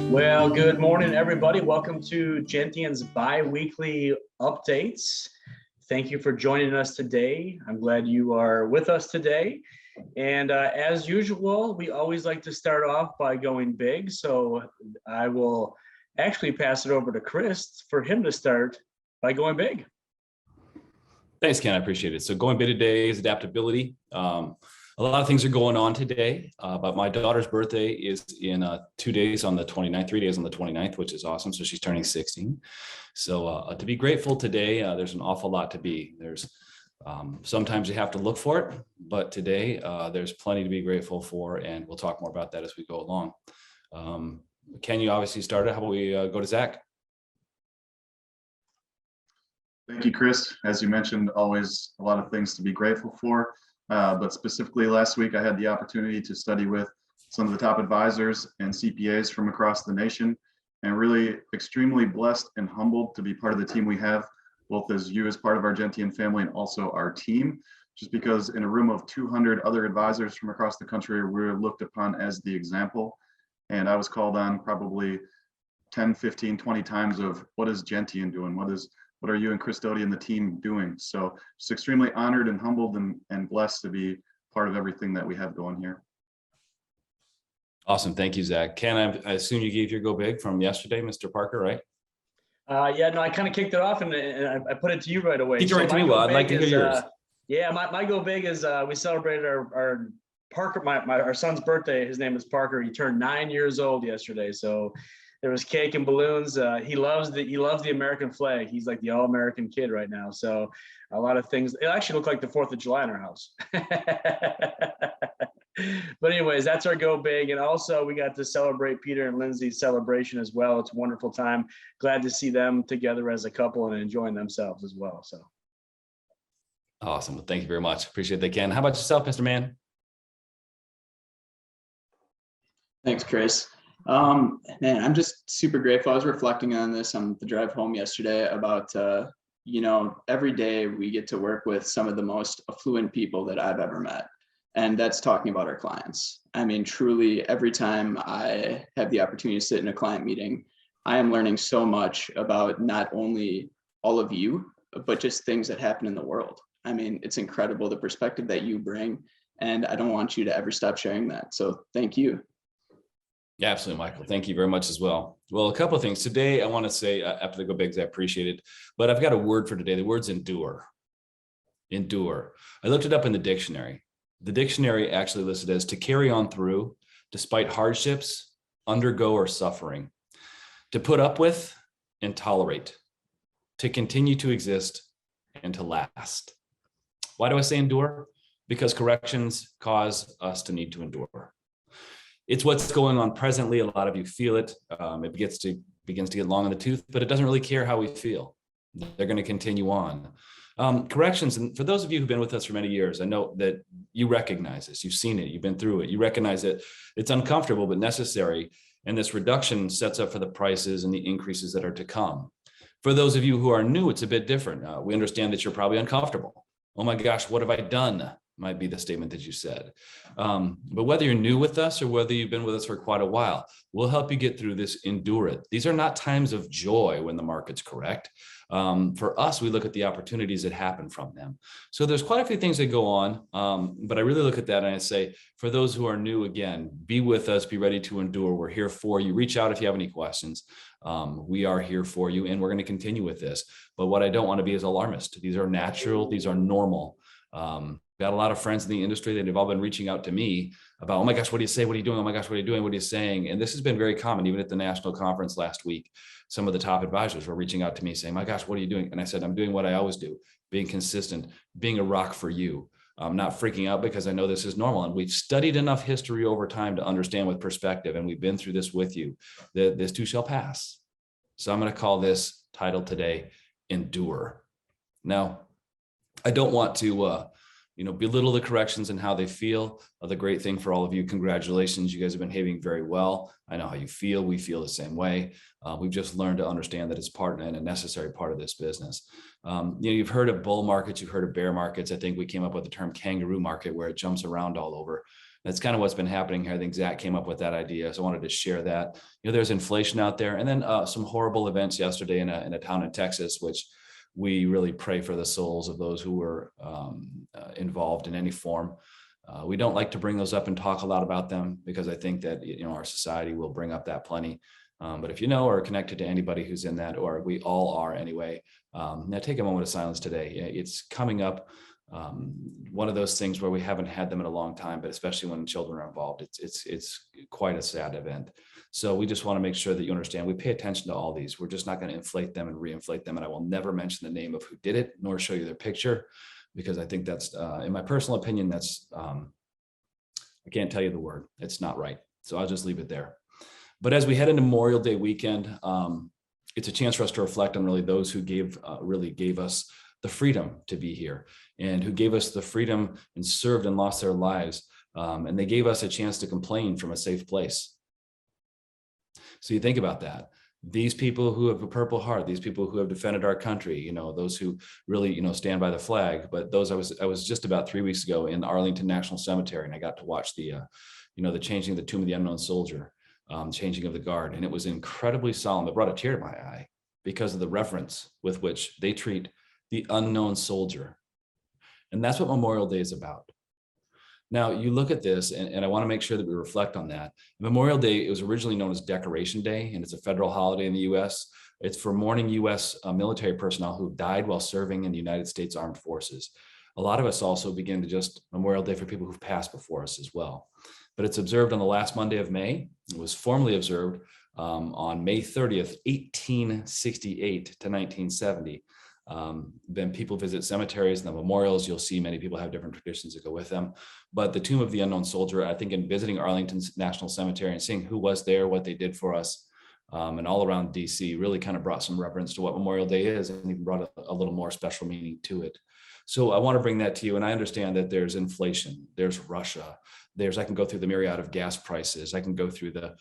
Well, good morning, everybody. Welcome to Gentian's bi-weekly updates. Thank you for joining us today. I'm glad you are with us today. And as usual, we always like to start off by going big. So I will actually pass it over to Chris for him to start by going big. Thanks, Ken. I appreciate it. So going big today is adaptability. A lot of things are going on today, but my daughter's birthday is in 2 days on the 29th, 3 days on the 29th, which is awesome. So she's turning 16. So to be grateful today, there's an awful lot to be. There's sometimes you have to look for it, but today there's plenty to be grateful for, and we'll talk more about that as we go along. Ken, you obviously started. How about we go to Zach? Thank you, Chris. As you mentioned, always a lot of things to be grateful for. But specifically last week, I had the opportunity to study with some of the top advisors and CPAs from across the nation, and really extremely blessed and humbled to be part of the team we have, both as you as part of our Gentian family and also our team, just because in a room of 200 other advisors from across the country, we're looked upon as the example. And I was called on probably 10, 15, 20 times of what is Gentian doing? What are you and Christody and the team doing? So just extremely honored and humbled and blessed to be part of everything that we have going here. Awesome. Thank you, Zach. Ken, I assume you gave your go big from yesterday, Mr. Parker, right? Yeah, no, I kind of kicked it off and I put it to you right away. Keep it right to me. Well, I'd like to hear yours. Yeah, my go big is we celebrated our Parker, our son's birthday. His name is Parker. He turned 9 years old yesterday. So there was cake and balloons. He loves the American flag. He's like the all-American kid right now. So a lot of things. It actually looked like the 4th of July in our house. But anyways, that's our go big. And also we got to celebrate Peter and Lindsay's celebration as well. It's a wonderful time. Glad to see them together as a couple and enjoying themselves as well. So awesome. Well, thank you very much. Appreciate that, Ken. How about yourself, Mr. Mann? Thanks, Chris. Man, I'm just super grateful. I was reflecting on this on the drive home yesterday about, every day we get to work with some of the most affluent people that I've ever met. And that's talking about our clients. I mean, truly, every time I have the opportunity to sit in a client meeting, I am learning so much about not only all of you, but just things that happen in the world. I mean, it's incredible the perspective that you bring, and I don't want you to ever stop sharing that. So thank you. Yeah, absolutely, Michael. Thank you very much as well. Well, a couple of things today. I want to say after the go bigs, I appreciate it, but I've got a word for today. The word's endure. Endure. I looked it up in the dictionary. The dictionary actually listed as to carry on through, despite hardships, undergo or suffering, to put up with and tolerate, to continue to exist and to last. Why do I say endure? Because corrections cause us to need to endure. It's what's going on presently. A lot of you feel it. It begins to get long in the tooth, but it doesn't really care how we feel. They're going to continue on. Corrections, and for those of you who've been with us for many years, I know that you recognize this. You've seen it. You've been through it. You recognize that it's uncomfortable but necessary, and this reduction sets up for the prices and the increases that are to come. For those of you who are new, it's a bit different. We understand that you're probably uncomfortable. Oh my gosh, what have I done? Might be the statement that you said. But whether you're new with us or whether you've been with us for quite a while, we'll help you get through this. Endure it. These are not times of joy when the market's correct. For us, we look at the opportunities that happen from them. So there's quite a few things that go on, but I really look at that and I say, for those who are new, again, be with us, be ready to endure. We're here for you. Reach out if you have any questions. We are here for you, and we're going to continue with this. But what I don't want to be is alarmist. These are natural. These are normal. Got a lot of friends in the industry that have all been reaching out to me about, oh my gosh, what do you say? What are you doing? Oh my gosh, what are you doing? What are you saying? And this has been very common, even at the national conference last week. Some of the top advisors were reaching out to me saying, my gosh, what are you doing? And I said, I'm doing what I always do, being consistent, being a rock for you. I'm not freaking out because I know this is normal. And we've studied enough history over time to understand with perspective. And we've been through this with you, that this too shall pass. So I'm going to call this title today, Endure. Now, I don't want to, belittle the corrections and how they feel. The great thing for all of you, congratulations. You guys have been behaving very well. I know how you feel. We feel the same way. We've just learned to understand that it's part and a necessary part of this business. You've heard of bull markets, you've heard of bear markets. I think we came up with the term kangaroo market, where it jumps around all over. That's kind of what's been happening here. I think Zach came up with that idea, so I wanted to share that. There's inflation out there, and then some horrible events yesterday in a town in Texas, which we really pray for the souls of those who were involved in any form. We don't like to bring those up and talk a lot about them because I think that our society will bring up that plenty. But if you know or are connected to anybody who's in that, or we all are anyway, now take a moment of silence today. It's coming up. One of those things where we haven't had them in a long time, but especially when children are involved, it's quite a sad event. So we just want to make sure that you understand we pay attention to all these. We're just not going to inflate them and reinflate them. And I will never mention the name of who did it, nor show you their picture, because I think that's, in my personal opinion, that's, I can't tell you the word. It's not right. So I'll just leave it there. But as we head into Memorial Day weekend, it's a chance for us to reflect on really those who really gave us the freedom to be here, and who gave us the freedom and served and lost their lives. And they gave us a chance to complain from a safe place. So you think about that. These people who have a Purple Heart, these people who have defended our country, those who really, stand by the flag. But those, I was just about 3 weeks ago in Arlington National Cemetery, and I got to watch the changing of the Tomb of the Unknown Soldier, changing of the guard. And it was incredibly solemn. It brought a tear to my eye because of the reverence with which they treat the unknown soldier. And that's what Memorial Day is about. Now, you look at this, and I want to make sure that we reflect on that. Memorial Day, it was originally known as Decoration Day, and it's a federal holiday in the U.S. It's for mourning U.S. Military personnel who died while serving in the United States Armed Forces. A lot of us also begin to just Memorial Day for people who've passed before us as well. But it's observed on the last Monday of May. It was formally observed on May 30th, 1868 to 1970. Then people visit cemeteries and the memorials. You'll see many people have different traditions that go with them. But the Tomb of the Unknown Soldier, I think in visiting Arlington National Cemetery and seeing who was there, what they did for us, and all around DC really kind of brought some reverence to what Memorial Day is, and even brought a little more special meaning to it. So I want to bring that to you. And I understand that there's inflation, there's Russia, I can go through the myriad of gas prices. I can go through the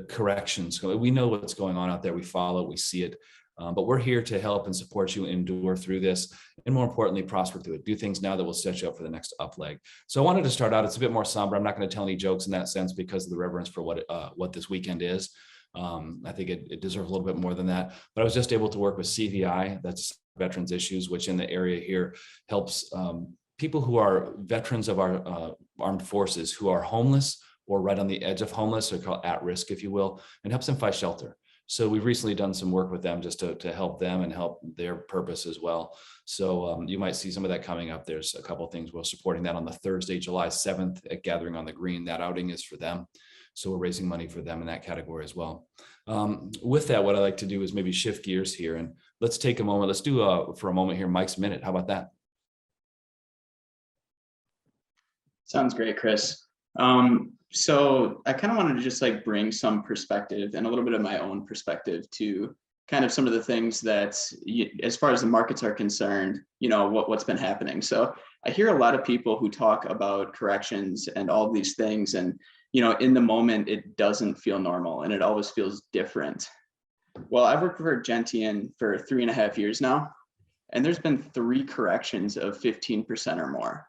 corrections. We know what's going on out there. We follow, we see it. But we're here to help and support you endure through this, and more importantly, prosper through it. Do things now that will set you up for the next up leg. So I wanted to start out. It's a bit more somber. I'm not going to tell any jokes in that sense because of the reverence for what this weekend is. I think it deserves a little bit more than that. But I was just able to work with CVI, that's Veterans Issues, which in the area here helps people who are veterans of our armed forces who are homeless or right on the edge of homeless, or called at risk, if you will, and helps them find shelter. So we've recently done some work with them just to help them and help their purpose as well. So you might see some of that coming up. There's a couple of things we're supporting that on the Thursday, July 7th at Gathering on the Green. That outing is for them. So we're raising money for them in that category as well. With that, what I like to do is maybe shift gears here, and let's take a moment. Let's do for a moment here, Mike's Minute. How about that? Sounds great, Chris. So I kind of wanted to just bring some perspective and a little bit of my own perspective to kind of some of the things that, as far as the markets are concerned, what's been happening. So I hear a lot of people who talk about corrections and all of these things, and in the moment it doesn't feel normal and it always feels different. Well, I've worked for Gentian for 3.5 years now, and there's been 3 corrections of 15% or more.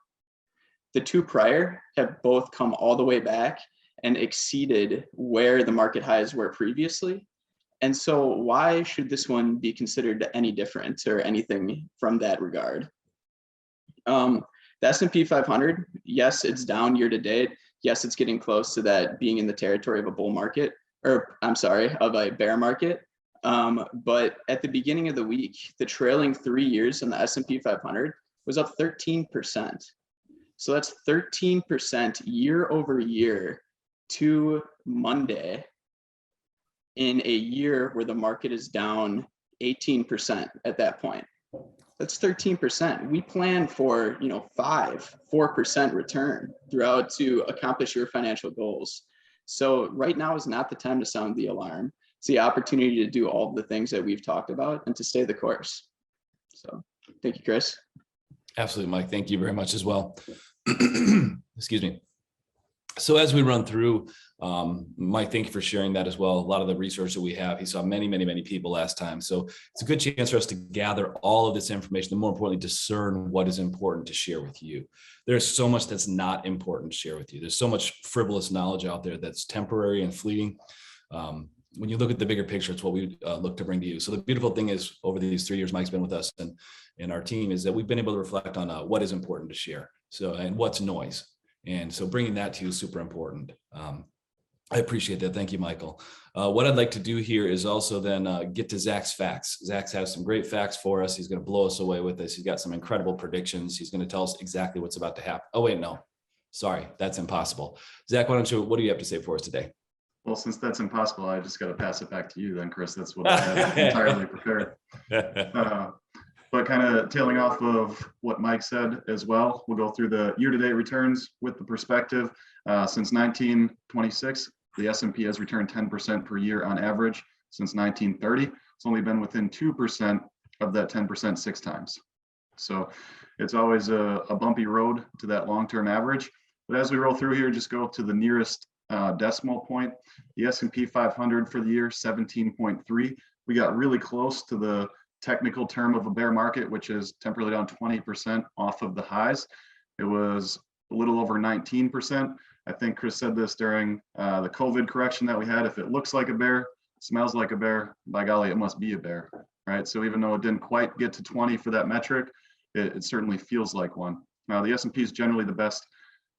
The 2 prior have both come all the way back and exceeded where the market highs were previously. And so why should this one be considered any different or anything from that regard? The S&P 500, yes, it's down year to date. Yes, it's getting close to that being in the territory of a bull market, or of a bear market. But at the beginning of the week, the trailing 3 years in the S&P 500 was up 13%. So that's 13% year over year to Monday in a year where the market is down 18% at that point. That's 13%. We plan for 4% return throughout to accomplish your financial goals. So right now is not the time to sound the alarm. It's the opportunity to do all the things that we've talked about and to stay the course. So thank you, Chris. Absolutely, Mike. Thank you very much as well. Excuse me. So as we run through, Mike, thank you for sharing that as well. A lot of the research that we have, he saw many, many, many people last time. So it's a good chance for us to gather all of this information and more importantly, discern what is important to share with you. There's so much that's not important to share with you. There's so much frivolous knowledge out there that's temporary and fleeting. When you look at the bigger picture, it's what we look to bring to you. So the beautiful thing is over these 3 years Mike's been with us and our team is that we've been able to reflect on what is important to share. So, and what's noise. And so bringing that to you is super important. I appreciate that. Thank you, Michael. What I'd like to do here is also then get to Zach's facts. Zach has some great facts for us. He's going to blow us away with this. He's got some incredible predictions. He's going to tell us exactly what's about to happen. Oh, wait, no. Sorry, that's impossible. Zach, what do you have to say for us today? Well, since that's impossible, I just got to pass it back to you then, Chris. That's what I had entirely prepared. But kind of tailing off of what Mike said as well, we'll go through the year-to-date returns with the perspective. Since 1926, the S&P has returned 10% per year on average. Since 1930, it's only been within 2% of that 10% 6 times. So it's always a bumpy road to that long-term average. But as we roll through here, just go to the nearest decimal point. The S&P 500 for the year, 17.3. We got really close to the technical term of a bear market, which is temporarily down 20% off of the highs. It was a little over 19%. I think Chris said this during the COVID correction that we had. If it looks like a bear, smells like a bear, by golly, it must be a bear, right? So even though it didn't quite get to 20 for that metric, it certainly feels like one. Now the S&P is generally the best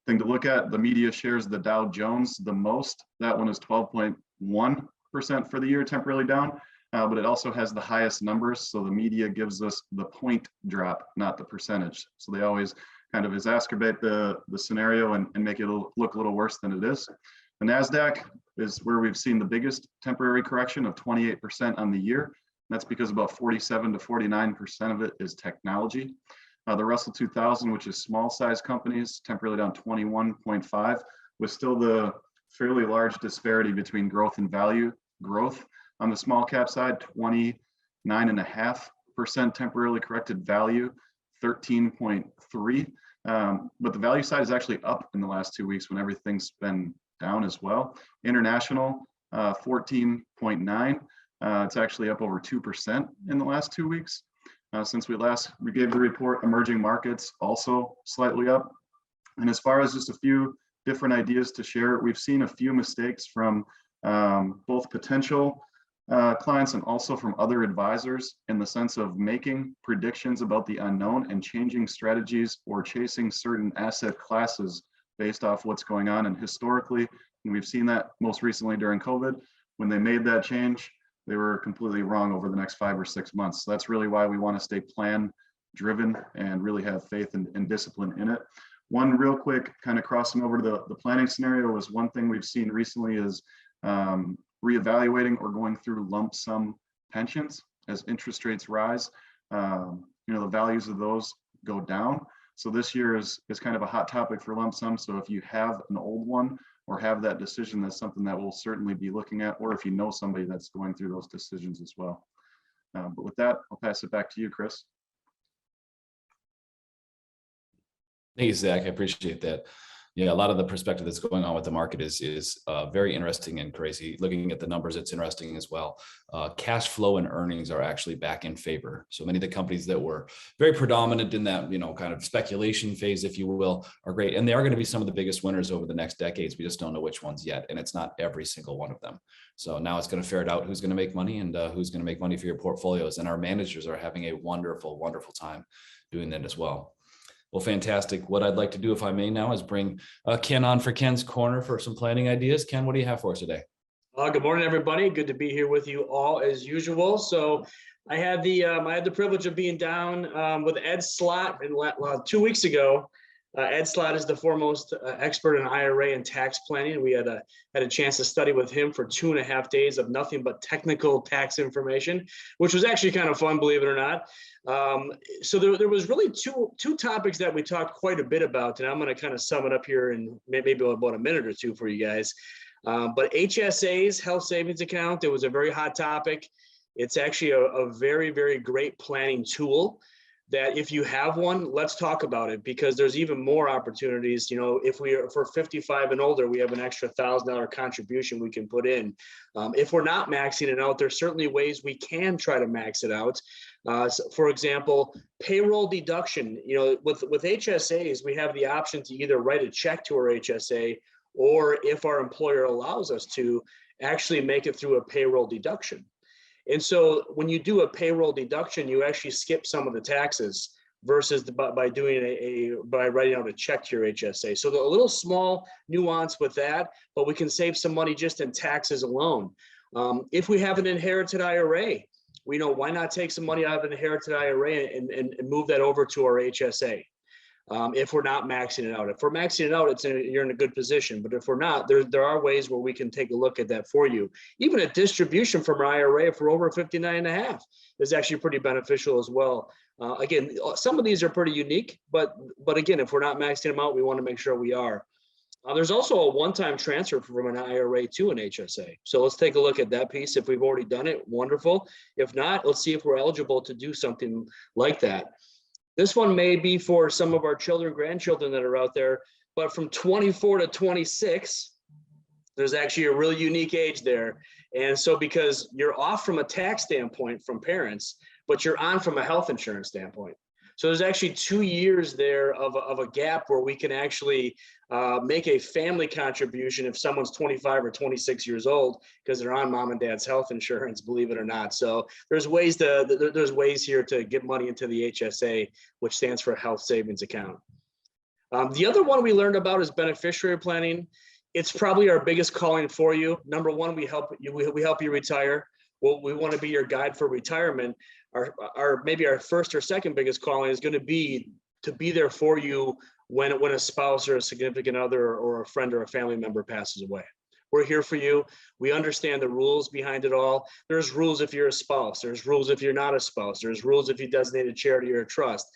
thing to look at. The media shares the Dow Jones the most. That one is 12.1% for the year, temporarily down. But it also has the highest numbers. So the media gives us the point drop, not the percentage. So they always kind of exacerbate the scenario and make it look a little worse than it is. The NASDAQ is where we've seen the biggest temporary correction of 28% on the year. That's because about 47 to 49% of it is technology. The Russell 2000, which is small size companies, temporarily down 21.5, with still the fairly large disparity between growth and value. Growth on the small cap side, 29.5% temporarily corrected, value 13.3. But the value side is actually up in the last 2 weeks when everything's been down as well. International, 14.9. It's actually up over 2% in the last 2 weeks. Since we gave the report, emerging markets also slightly up. And as far as just a few different ideas to share, we've seen a few mistakes from both potential clients and also from other advisors in the sense of making predictions about the unknown and changing strategies or chasing certain asset classes based off what's going on. And historically, and we've seen that most recently during COVID, when they made that change, they were completely wrong over the next 5 or 6 months. So that's really why we want to stay plan driven and really have faith and discipline in it. One real quick kind of crossing over to the planning scenario was one thing we've seen recently is reevaluating or going through lump sum pensions as interest rates rise. The values of those go down. So this year is kind of a hot topic for lump sum. So if you have an old one or have that decision, that's something that we'll certainly be looking at, or if you know somebody that's going through those decisions as well. But with that, I'll pass it back to you, Chris. Thank you, Zach. I appreciate that. Yeah, a lot of the perspective that's going on with the market is very interesting and crazy. Looking at the numbers, it's interesting as well. Cash flow and earnings are actually back in favor. So many of the companies that were very predominant in that, kind of speculation phase, if you will, are great. And they are going to be some of the biggest winners over the next decades. We just don't know which ones yet. And it's not every single one of them. So now it's going to ferret out who's going to make money and who's going to make money for your portfolios. And our managers are having a wonderful, wonderful time doing that as well. Well, fantastic. What I'd like to do, if I may now, is bring Ken on for Ken's Corner for some planning ideas. Ken, what do you have for us today? Good morning, everybody. Good to be here with you all as usual. So I had the privilege of being down with Ed Slott 2 weeks ago. Ed Slott is the foremost expert in IRA and tax planning. We had a chance to study with him for 2.5 days of nothing but technical tax information, which was actually kind of fun, believe it or not. So there was really two topics that we talked quite a bit about, and I'm going to kind of sum it up here in maybe about a minute or two for you guys. But HSAs, health savings account, it was a very hot topic. It's actually a very, very great planning tool that if you have one, let's talk about it, because there's even more opportunities. You know, if for 55 and older, we have an extra $1,000 contribution we can put in. If we're not maxing it out, there's certainly ways we can try to max it out. So for example, payroll deduction. You know, with HSAs, we have the option to either write a check to our HSA, or if our employer allows us to, actually make it through a payroll deduction. And so when you do a payroll deduction, you actually skip some of the taxes versus by doing by writing out a check to your HSA. So a little small nuance with that, but we can save some money just in taxes alone. If we have an inherited IRA, we know, why not take some money out of an inherited IRA and move that over to our HSA. If we're not maxing it out. If we're maxing it out, you're in a good position. But if we're not, there are ways where we can take a look at that for you. Even a distribution from our IRA for over 59 and a half is actually pretty beneficial as well. Again, some of these are pretty unique, but again, if we're not maxing them out, we want to make sure we are. There's also a one-time transfer from an IRA to an HSA. So let's take a look at that piece. If we've already done it, wonderful. If not, let's see if we're eligible to do something like that. This one may be for some of our children, grandchildren that are out there, but from 24 to 26, there's actually a really unique age there. And so because you're off from a tax standpoint from parents, but you're on from a health insurance standpoint. So there's actually 2 years there of a gap where we can actually make a family contribution if someone's 25 or 26 years old, because they're on mom and dad's health insurance, believe it or not. So there's ways here to get money into the HSA, which stands for Health Savings Account. The other one we learned about is beneficiary planning. It's probably our biggest calling for you. Number one, we help you retire. Well, we want to be your guide for retirement. Maybe our first or second biggest calling is going to be there for you when a spouse or a significant other or a friend or a family member passes away. We're here for you. We understand the rules behind it all. There's rules if you're a spouse. There's rules if you're not a spouse. There's rules if you designate a charity or a trust.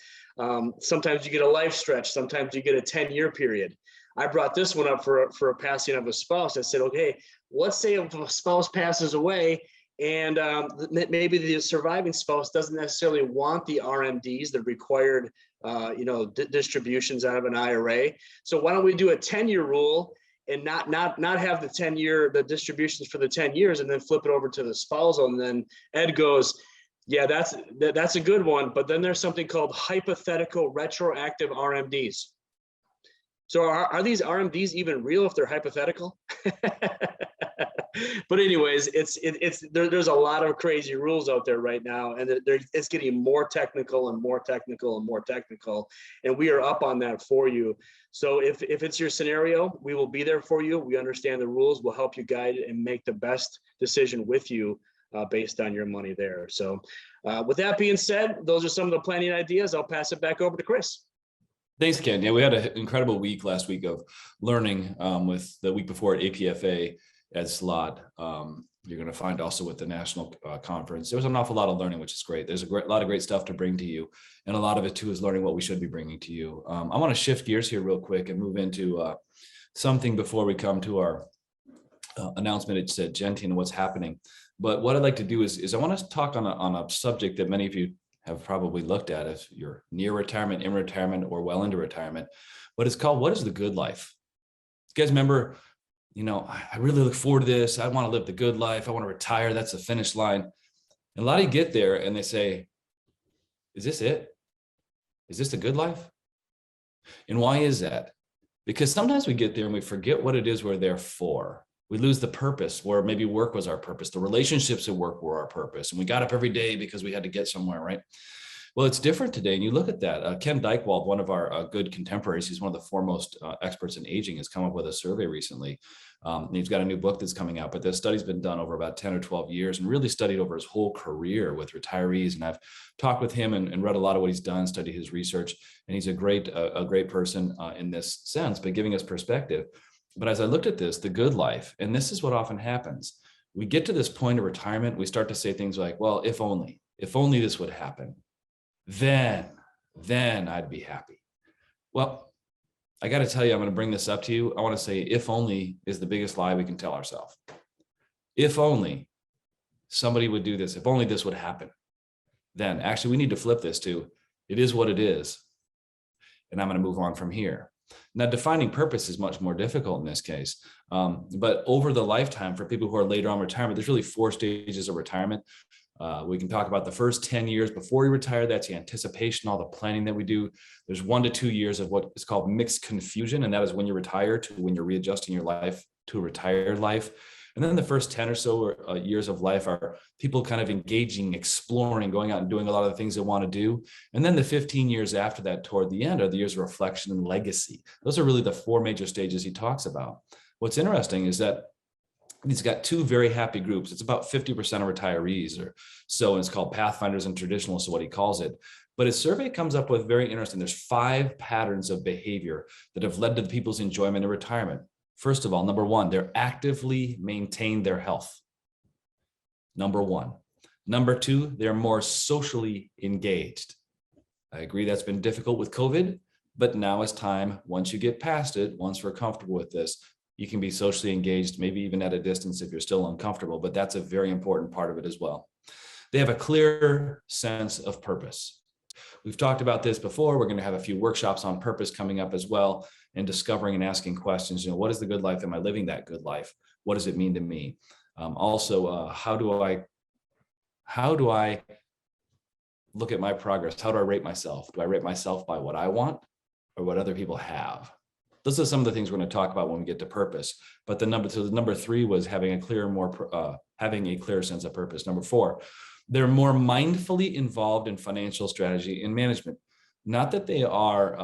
Sometimes you get a life stretch. Sometimes you get a 10-year period. I brought this one up for a passing of a spouse. I said, okay, let's say if a spouse passes away, and maybe the surviving spouse doesn't necessarily want the RMDs, the required distributions out of an IRA. So why don't we do a 10-year rule and not have the distributions for the 10 years and then flip it over to the spousal? And then Ed goes, yeah, that's a good one. But then there's something called hypothetical retroactive RMDs. So are these RMDs even real if they're hypothetical? But anyways, there's a lot of crazy rules out there right now, and it's getting more technical and more technical and more technical, and we are up on that for you. So if it's your scenario, we will be there for you. We understand the rules. We'll help you guide and make the best decision with you based on your money there. So with that being said, those are some of the planning ideas. I'll pass it back over to Chris. Thanks, Ken. Yeah, we had an incredible week last week of learning with the week before at APFA at SLOT. You're going to find also with the national conference, there was an awful lot of learning, which is great. There's a lot of great stuff to bring to you. And a lot of it too is learning what we should be bringing to you. I want to shift gears here real quick and move into something before we come to our announcement. It's at Gentian and what's happening. But what I'd like to do is I want to talk on a subject that many of you have probably looked at if you're near retirement, in retirement, or well into retirement, but it's called, what is the good life? You guys remember, I really look forward to this. I want to live the good life. I want to retire. That's the finish line. And a lot of you get there and they say, is this it? Is this the good life? And why is that? Because sometimes we get there and we forget what it is we're there for. We lose the purpose, where maybe work was our purpose. The relationships at work were our purpose. And we got up every day because we had to get somewhere, right? Well, it's different today. And you look at that. Ken Dykewald, one of our good contemporaries, he's one of the foremost experts in aging, has come up with a survey recently. He's got a new book that's coming out, but this study's been done over about 10 or 12 years and really studied over his whole career with retirees. And I've talked with him and read a lot of what he's done, studied his research. And he's a great person in this sense, but giving us perspective. But as I looked at this, the good life, and this is what often happens, we get to this point of retirement, we start to say things like, well, if only this would happen, then I'd be happy. Well, I got to tell you, I'm going to bring this up to you. I want to say, if only is the biggest lie we can tell ourselves. If only somebody would do this, if only this would happen, then actually we need to flip this to, It is what it is. And I'm going to move on from here. Now, defining purpose is much more difficult in this case. But over the lifetime, for people who are later on retirement, there's really 4 stages of retirement. We can talk about the first 10 years before you retire. That's the anticipation, all the planning that we do. There's 1 to 2 years of what is called mixed confusion. And that is when you retire to when you're readjusting your life to a retired life. And then the first 10 or so years of life are people kind of engaging, exploring, going out and doing a lot of the things they want to do. And then the 15 years after that, toward the end, are the years of reflection and legacy. Those are really the 4 major stages he talks about. What's interesting is that he's got 2 very happy groups. It's about 50% of retirees or so, and it's called Pathfinders and Traditionalists, what he calls it. But his survey comes up with very interesting. There's 5 patterns of behavior that have led to the people's enjoyment in retirement. First of all, number 1, they're actively maintain their health. Number 1. Number 2, they're more socially engaged. I agree that's been difficult with COVID, but now is time, once you get past it, once we're comfortable with this, you can be socially engaged, maybe even at a distance if you're still uncomfortable, but that's a very important part of it as well. They have a clear sense of purpose. We've talked about this before. We're going to have a few workshops on purpose coming up as well, and discovering and asking questions. What is the good life? Am I living that good life? What does it mean to me? Also, how do I look at my progress? How do I rate myself? Do I rate myself by what I want or what other people have? Those are some of the things we're going to talk about when we get to purpose. But the number 3 was having a clear sense of purpose. Number 4, they're more mindfully involved in financial strategy and management. Not that they are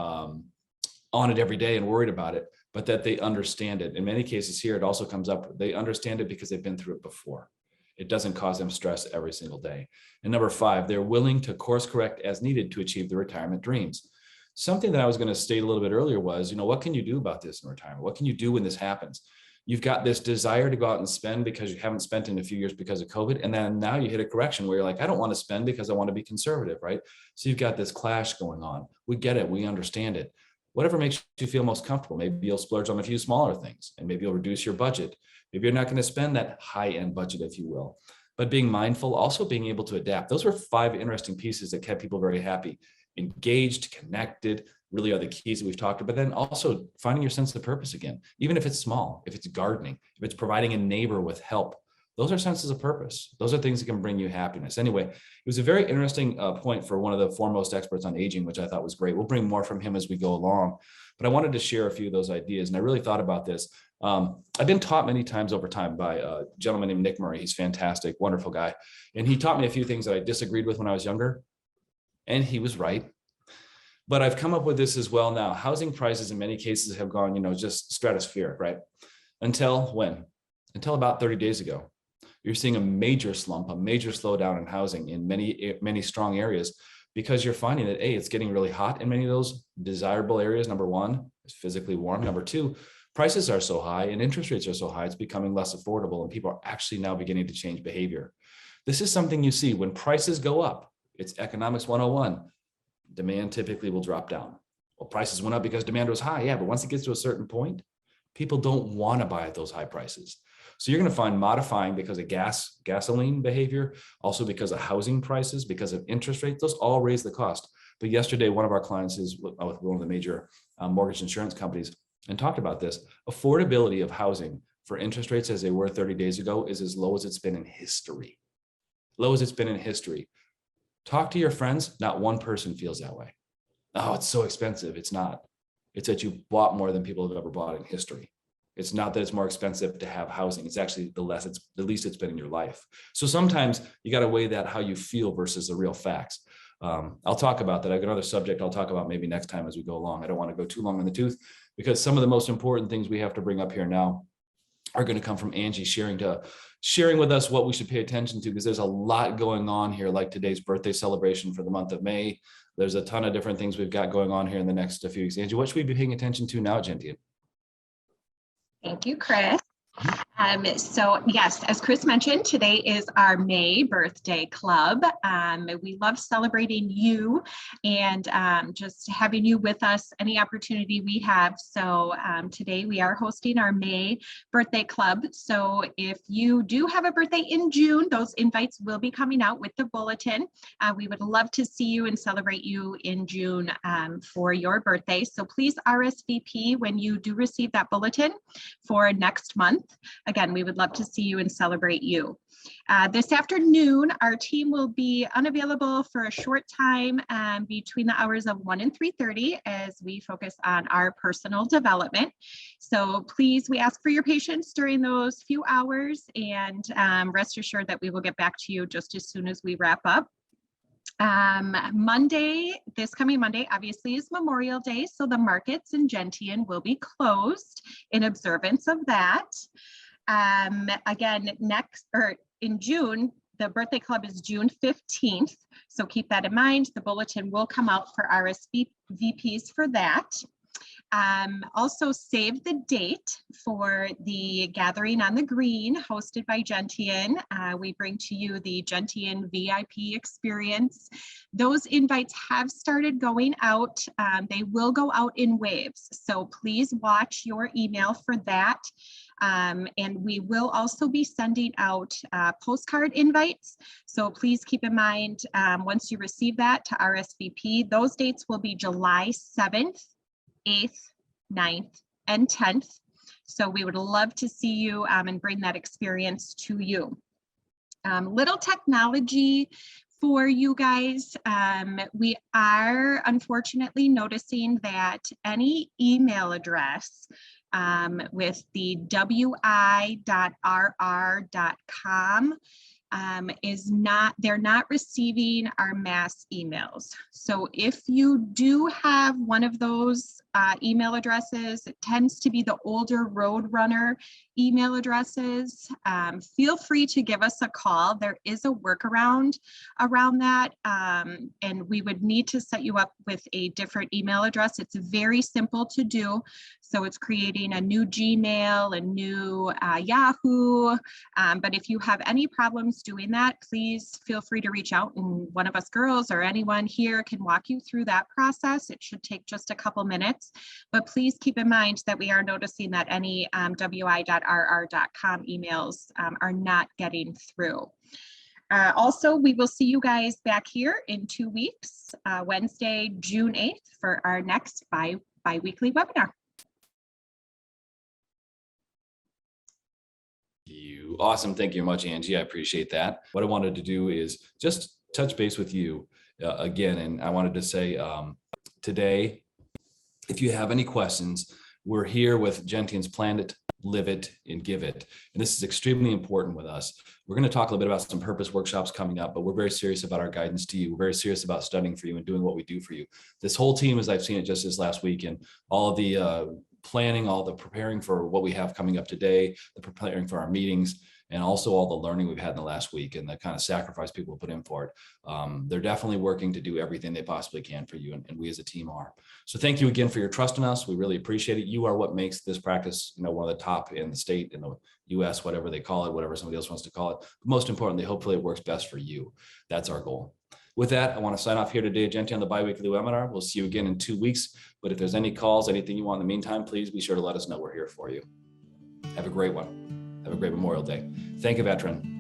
on it every day and worried about it, but that they understand it. In many cases here, it also comes up, they understand it because they've been through it before. It doesn't cause them stress every single day. And number 5, they're willing to course correct as needed to achieve the retirement dreams. Something that I was going to state a little bit earlier was, what can you do about this in retirement? What can you do when this happens? You've got this desire to go out and spend because you haven't spent in a few years because of COVID. And then now you hit a correction where you're like, I don't want to spend because I want to be conservative, right? So you've got this clash going on. We get it. We understand it. Whatever makes you feel most comfortable. Maybe you'll splurge on a few smaller things, and maybe you'll reduce your budget. Maybe you're not going to spend that high-end budget, if you will. But being mindful, also being able to adapt. Those were 5 interesting pieces that kept people very happy. Engaged, connected, really are the keys that we've talked about. But then also finding your sense of purpose again, even if it's small, if it's gardening, if it's providing a neighbor with help. Those are senses of purpose. Those are things that can bring you happiness. Anyway, it was a very interesting point for one of the foremost experts on aging, which I thought was great. We'll bring more from him as we go along. But I wanted to share a few of those ideas. And I really thought about this. I've been taught many times over time by a gentleman named Nick Murray. He's fantastic, wonderful guy. And he taught me a few things that I disagreed with when I was younger. And he was right. But I've come up with this as well now. Housing prices in many cases have gone, just stratospheric, right? Until when? Until about 30 days ago. You're seeing a major slump, a major slowdown in housing in many strong areas, because you're finding that it's getting really hot in many of those desirable areas. Number 1, it's physically warm. Number 2, prices are so high and interest rates are so high, it's becoming less affordable, and people are actually now beginning to change behavior. This is something you see when prices go up. It's economics 101. Demand typically will drop down. Well, prices went up because demand was high. Yeah, but once it gets to a certain point, people don't want to buy at those high prices. So you're going to find modifying because of gasoline behavior, also because of housing prices, because of interest rates. Those all raise the cost. But yesterday, one of our clients is with one of the major mortgage insurance companies and talked about this. Affordability of housing for interest rates as they were 30 days ago is as low as it's been in history. Low as it's been in history. Talk to your friends. Not one person feels that way. Oh, it's so expensive. It's not. It's that you bought more than people have ever bought in history. It's not that it's more expensive to have housing. It's actually the least it's been in your life. So sometimes you got to weigh that how you feel versus the real facts. I'll talk about that. I've got another subject I'll talk about maybe next time as we go along. I don't want to go too long in the tooth, because some of the most important things we have to bring up here now are going to come from Angie sharing with us what we should pay attention to, because there's a lot going on here, like today's birthday celebration for the month of May. There's a ton of different things we've got going on here in the next few weeks. Angie, what should we be paying attention to now, Gentian? Thank you, Chris. So yes, as Chris mentioned, today is our May birthday club. We love celebrating you and just having you with us any opportunity we have. So today we are hosting our May birthday club. So if you do have a birthday in June, those invites will be coming out with the bulletin. We would love to see you and celebrate you in June for your birthday. So please RSVP when you do receive that bulletin for next month. Again, we would love to see you and celebrate you. This afternoon, our team will be unavailable for a short time between the hours of 1 and 3:30 as we focus on our personal development. So please, we ask for your patience during those few hours, and rest assured that we will get back to you just as soon as we wrap up. Monday, this coming Monday, obviously is Memorial Day, so the markets in Gentian will be closed in observance of that. Again, in June, the birthday club is June 15th. So keep that in mind. The bulletin will come out for RSVPs for that. Also save the date for the gathering on the green hosted by Gentian. We bring to you the Gentian VIP experience. Those invites have started going out. They will go out in waves. So please watch your email for that. And we will also be sending out postcard invites. So please keep in mind, once you receive that to RSVP, those dates will be July 7th, 8th, 9th, and 10th. So we would love to see you and bring that experience to you. Little technology for you guys. We are unfortunately noticing that any email address with the wi.rr.com they're not receiving our mass emails. So if you do have one of those email addresses, it tends to be the older Roadrunner email addresses. Feel free to give us a call. There is a workaround around that, and we would need to set you up with a different email address. It's very simple to do. So it's creating a new Gmail, a new Yahoo. But if you have any problems doing that, please feel free to reach out, and one of us girls or anyone here can walk you through that process. It should take just a couple minutes, but please keep in mind that we are noticing that any wi.rr.com emails are not getting through. Also, we will see you guys back here in 2 weeks, Wednesday, June 8th, for our next bi-weekly webinar. Awesome. Thank you very much, Angie. I appreciate that. What I wanted to do is just touch base with you again. And I wanted to say today, if you have any questions, we're here with Gentian's Plan It, Live It, and Give It. And this is extremely important with us. We're going to talk a little bit about some purpose workshops coming up, but we're very serious about our guidance to you. We're very serious about studying for you and doing what we do for you. This whole team, as I've seen it just this last week, and all of the planning, all the preparing for what we have coming up today, the preparing for our meetings, and also all the learning we've had in the last week and the kind of sacrifice people put in for it. They're definitely working to do everything they possibly can for you, and we as a team are. So thank you again for your trust in us. We really appreciate it. You are what makes this practice, one of the top in the state, in the US, whatever they call it, whatever somebody else wants to call it. But most importantly, hopefully it works best for you. That's our goal. With that, I want to sign off here today at Gentian on the biweekly webinar. We'll see you again in 2 weeks. But if there's any calls, anything you want in the meantime, please be sure to let us know. We're here for you. Have a great one. Have a great Memorial Day. Thank you, veteran.